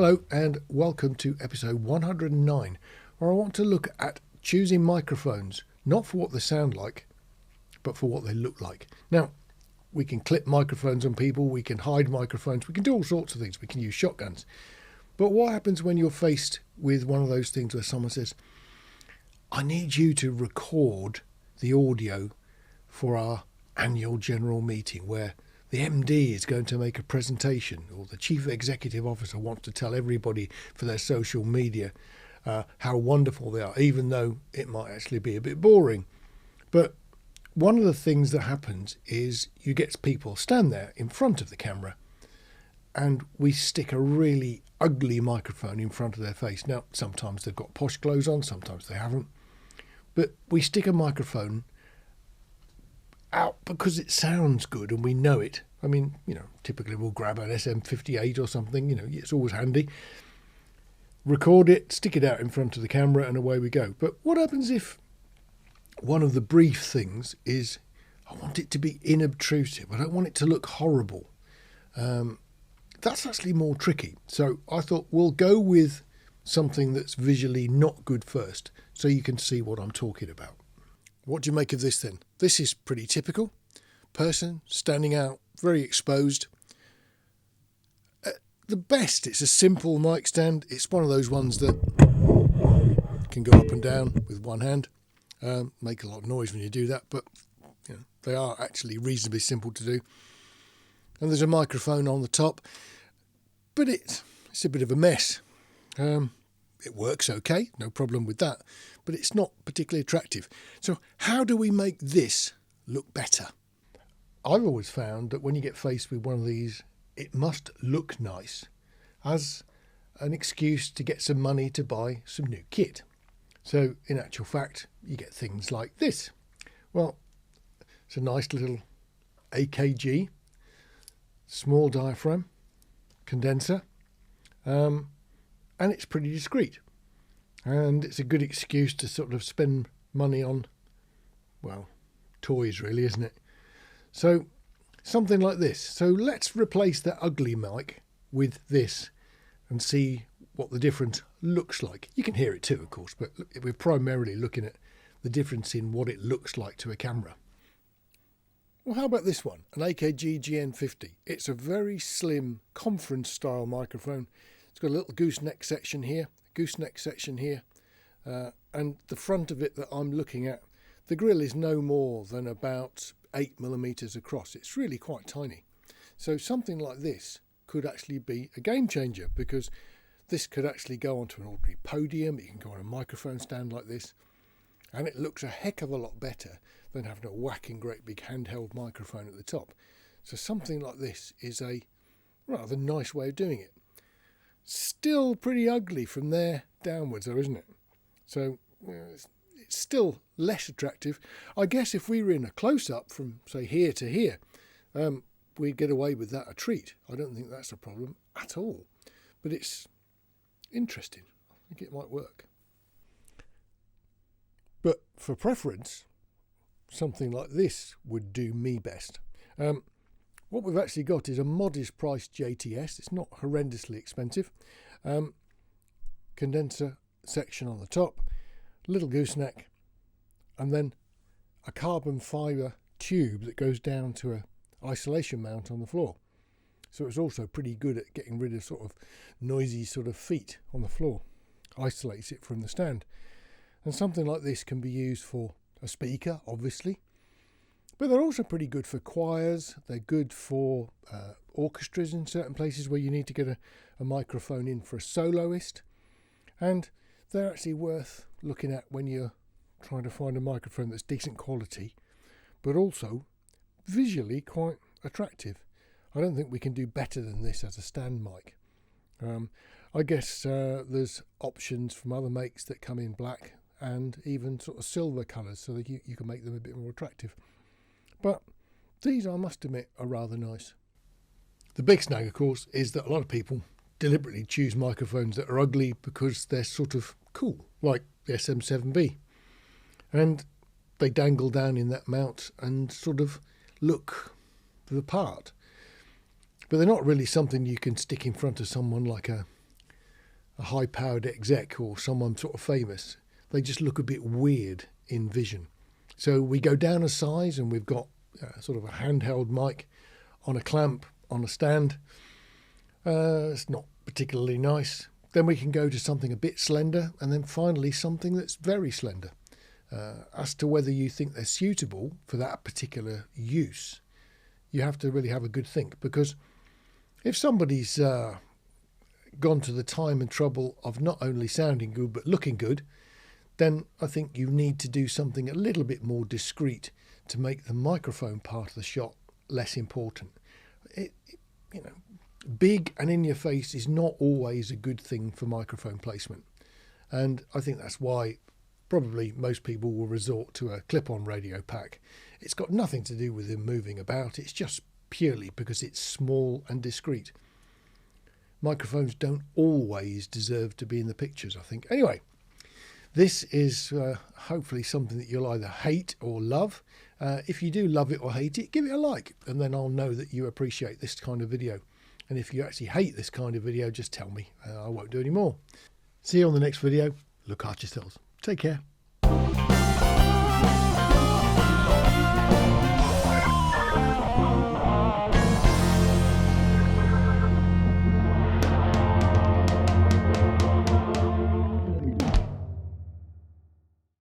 Hello and welcome to episode 109, where I want to look at choosing microphones, not for what they sound like, but for what they look like. Now, we can clip microphones on people, we can hide microphones, we can do all sorts of things, we can use shotguns. But what happens when you're faced with one of those things where someone says, I need you to record the audio for our annual general meeting where the MD is going to make a presentation, or the chief executive officer wants to tell everybody for their social media how wonderful they are, even though it might actually be a bit boring. But one of the things that happens is you get people stand there in front of the camera and we stick a really ugly microphone in front of their face. Now, sometimes they've got posh clothes on, sometimes they haven't. But we stick a microphone out because it sounds good and we know it. I mean, typically we'll grab an SM58 or something, it's always handy. Record it, stick it out in front of the camera and away we go. But what happens if one of the brief things is, I want it to be inobtrusive, I don't want it to look horrible. That's actually more tricky. So I thought we'll go with something that's visually not good first, so you can see what I'm talking about. What do you make of this then? This is pretty typical. Person standing out, very exposed. At the best, it's a simple mic stand. It's one of those ones that can go up and down with one hand. Make a lot of noise when you do that, but they are actually reasonably simple to do. And there's a microphone on the top, but it's a bit of a mess. It works okay, no problem with that, but it's not particularly attractive. So how do we make this look better? I've always found that when you get faced with one of these, it must look nice as an excuse to get some money to buy some new kit. So in actual fact, you get things like this. Well, it's a nice little AKG, small diaphragm, condenser, and it's pretty discreet. And it's a good excuse to sort of spend money on, well, toys really, isn't it? So something like this. So let's replace that ugly mic with this and see what the difference looks like. You can hear it too, of course, but we're primarily looking at the difference in what it looks like to a camera. Well, how about this one? An AKG GN50. It's a very slim conference style microphone. It's got a little gooseneck section here, and the front of it that I'm looking at, the grill is no more than about 8mm across. It's really quite tiny. So something like this could actually be a game changer, because this could actually go onto an ordinary podium. It can go on a microphone stand like this, and it looks a heck of a lot better than having a whacking great big handheld microphone at the top. So something like this is a rather nice way of doing it. Still pretty ugly from there downwards though, isn't it? So it's still less attractive. I guess if we were in a close-up from, say, here to here, we'd get away with that a treat. I don't think that's a problem at all. But it's interesting. I think it might work. But for preference, something like this would do me best. What we've actually got is a modest priced JTS. It's not horrendously expensive. Condenser section on the top, little gooseneck, and then a carbon fibre tube that goes down to an isolation mount on the floor. So it's also pretty good at getting rid of sort of noisy sort of feet on the floor. Isolates it from the stand. And something like this can be used for a speaker, obviously. But they're also pretty good for choirs. They're good for orchestras in certain places where you need to get a microphone in for a soloist. And they're actually worth looking at when you're trying to find a microphone that's decent quality, but also visually quite attractive. I don't think we can do better than this as a stand mic. I guess there's options from other makes that come in black and even sort of silver colours, so that you can make them a bit more attractive. But these, I must admit, are rather nice. The big snag, of course, is that a lot of people deliberately choose microphones that are ugly because they're sort of cool, like the SM7B. And they dangle down in that mount and sort of look the part. But they're not really something you can stick in front of someone like a a high-powered exec or someone sort of famous. They just look a bit weird in vision. So we go down a size and we've got sort of a handheld mic on a clamp on a stand. It's not particularly nice. Then we can go to something a bit slender, and then finally something that's very slender. As to whether you think they're suitable for that particular use, you have to really have a good think, because if somebody's gone to the time and trouble of not only sounding good but looking good, then I think you need to do something a little bit more discreet to make the microphone part of the shot less important. Big and in your face is not always a good thing for microphone placement. And I think that's why probably most people will resort to a clip-on radio pack. It's got nothing to do with them moving about. It's just purely because it's small and discreet. Microphones don't always deserve to be in the pictures, I think. Anyway, this is hopefully something that you'll either hate or love. If you do love it or hate it, give it a like, and then I'll know that you appreciate this kind of video. And if you actually hate this kind of video, just tell me. I won't do any more. See you on the next video. Look after yourselves. Take care.